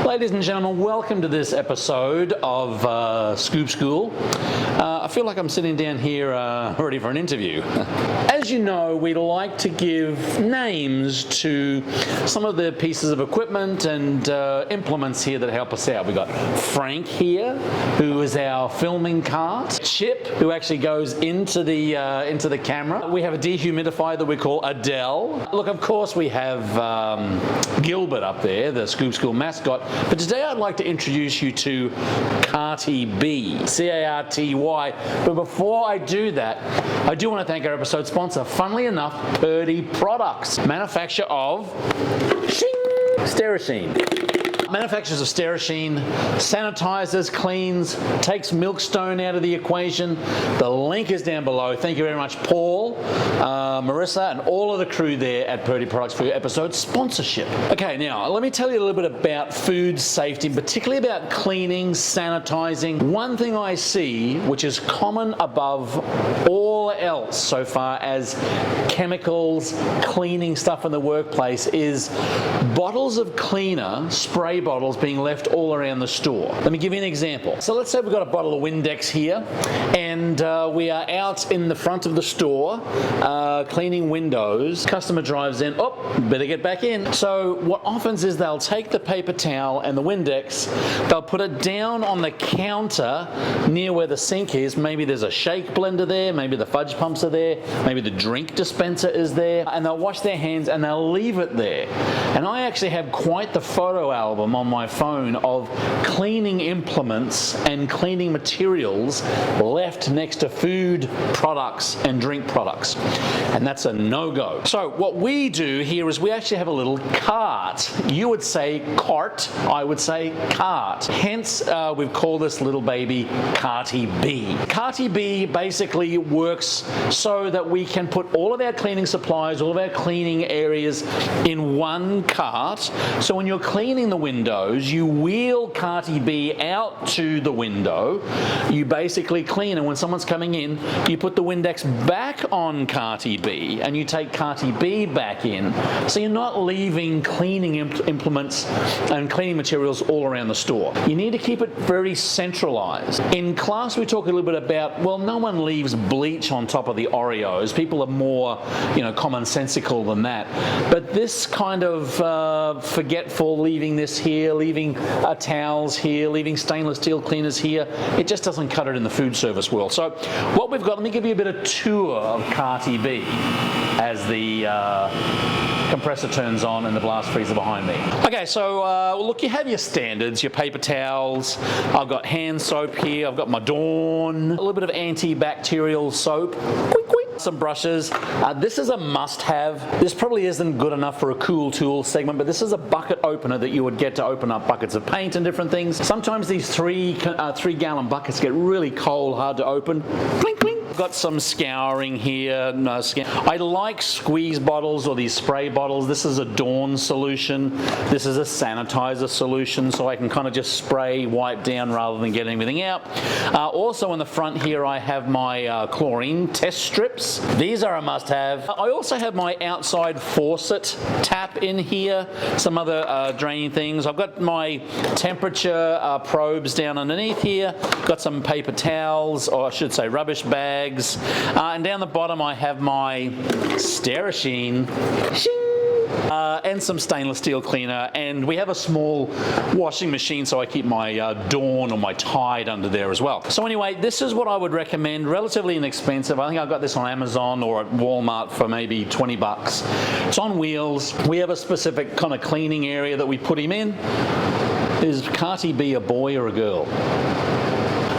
Ladies and gentlemen, welcome to this episode of Scoop School. I feel like I'm sitting down here ready for an interview. As you know, we like to give names to some of the pieces of equipment and implements here that help us out. We've got Frank here, who is our filming cart. Chip, who actually goes into the camera. We have a dehumidifier that we call Adele. Look, of course, we have Gilbert up there, the Scoop School mascot. But today I'd like to introduce you to CardiB, C-A-R-T-Y. But before I do that, I do want to thank our episode sponsor, funnily enough, CardiB Products, manufacturer of Sterashine. Manufacturers of Sterashine, sanitizes, cleans, takes milkstone out of the equation. The link is down below. Thank you very much, Paul, Marissa, and all of the crew there at CardiB Products for your episode sponsorship. Okay, now let me tell you a little bit about food safety, particularly about cleaning, sanitizing. One thing I see, which is common above all else so far as chemicals, cleaning stuff in the workplace, is bottles of cleaner, spray bottles being left all around the store. Let me give you an example. So let's say we've got a bottle of Windex here, and we are out in the front of the store cleaning windows. Customer drives in, oh, better get back in. So what happens is they'll take the paper towel and the Windex, they'll put it down on the counter near where the sink is. Maybe there's a shake blender there, maybe the fudge pumps are there, maybe the drink dispenser is there, and they'll wash their hands and they'll leave it there. And I actually have quite the photo album on my phone of cleaning implements and cleaning materials left next to food products and drink products. And that's a no-go. So what we do here is we actually have a little cart. You would say cart, I would say cart. Hence, we've called this little baby CardiB. CardiB basically works so that we can put all of our cleaning supplies, all of our cleaning areas in one cart. So when you're cleaning the windows, you wheel CardiB out to the window. You basically clean, and when someone's coming in, you put the Windex back on CardiB and you take CardiB back in. So you're not leaving cleaning implements and cleaning materials all around the store. You need to keep it very centralized. In class, we talk a little bit about, well, no one leaves bleach on top of the Oreos. People are more, commonsensical than that. But this kind of forgetful, leaving this here, leaving towels here, leaving stainless steel cleaners here, it just doesn't cut it in the food service world. So what we've got, let me give you a bit of tour of CardiB as the compressor turns on and the blast freezer behind me. Okay, so look, you have your standards, your paper towels. I've got hand soap here. I've got my Dawn, a little bit of antibacterial soap. Some brushes. This is a must-have. This probably isn't good enough for a cool tool segment, but this is a bucket opener that you would get to open up buckets of paint and different things. Sometimes these three-gallon buckets get really cold, hard to open. Clink, clink. Got some scouring here. I like squeeze bottles or these spray bottles. This is a Dawn solution. This is a sanitizer solution, so I can kind of just spray, wipe down rather than get anything out. Also in the front here, I have my chlorine test strips. These are a must-have. I also have my outside faucet tap in here. Some other draining things. I've got my temperature probes down underneath here. Got some paper towels, or I should say rubbish bags. And down the bottom I have my Sterashine and some stainless steel cleaner, and we have a small washing machine, so I keep my Dawn or my Tide under there as well. So anyway, this is what I would recommend, relatively inexpensive. I think I got this on Amazon or at Walmart for maybe 20 bucks. It's on wheels. We have a specific kind of cleaning area that we put him in. Is CardiB a boy or a girl?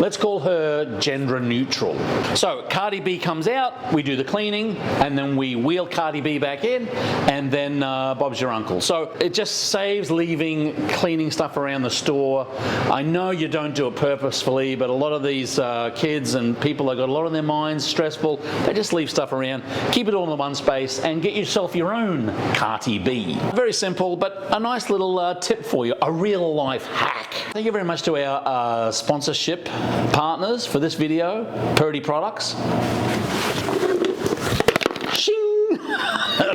Let's call her gender neutral. So CardiB comes out, we do the cleaning, and then we wheel CardiB back in, and then Bob's your uncle. So it just saves leaving cleaning stuff around the store. I know you don't do it purposefully, but a lot of these kids and people that got a lot on their minds, stressful, they just leave stuff around. Keep it all in one space and get yourself your own CardiB. Very simple, but a nice little tip for you, a real life hack. Thank you very much to our sponsorship partners for this video, CardiB Products. Shing!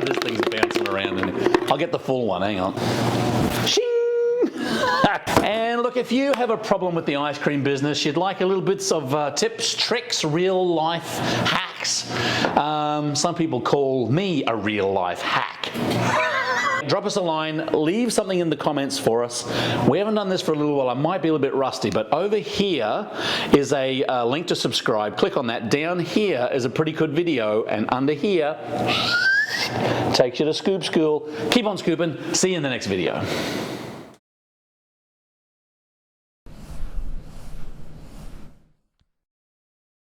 This thing's bouncing around. I'll get the full one, hang on. Shing! And look, if you have a problem with the ice cream business, you'd like a little bits of tips, tricks, real life hacks. Some people call me a real life hack. Drop us a line, leave something in the comments for us. We haven't done this for a little while. I might be a little bit rusty, but over here is a link to subscribe. Click on that. Down here is a pretty good video, and under here takes you to Scoop School. Keep on scooping. See you in the next video.